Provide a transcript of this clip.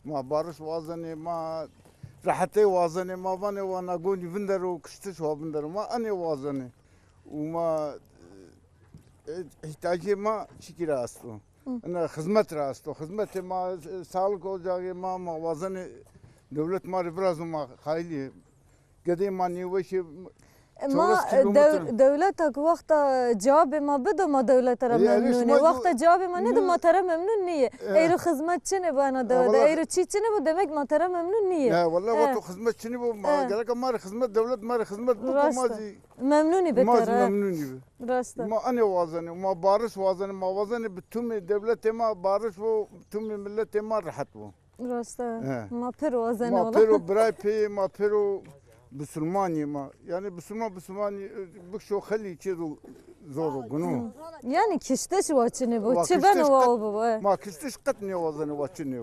ما بارش وازنه ما راحتي وازنه ما بانه وانا قوني بندرو كشتش وبندرو ما أنا وازنه وما احتاجي ما شكي راستو أنا خدمت راستو خدمت ما سالك وجاي ما وازنه دولة ما ربراز ما خايلي قديم ما نيوشي ما دولتك وقت جواب ما بده ما دولت را ممنونه وقت جواب ما نده ما ترى ممنون نیه ایرو خدمت چنه بانا دوله ایرو چی چنه بود دمک ما ترى ممنون نیه لا والله وقت خدمت چنه بود ما قالك ما خدمت دولت ما خدمت بكو ما زي ممنوني بترى ما ممنوني راسته ما انا وازنه ما بارش وازنه ما وازنه بتوم دولت ما بارش وتوم ملت ما رحت راسته ما برو وازنه ما والله برو براي بي ما برو بسلماني ما يعني بسلماني بكشو خلي كذا زورو قنو يعني كشتش واتشني بو تشبن وابو ما كشتش قتني وزن واتشني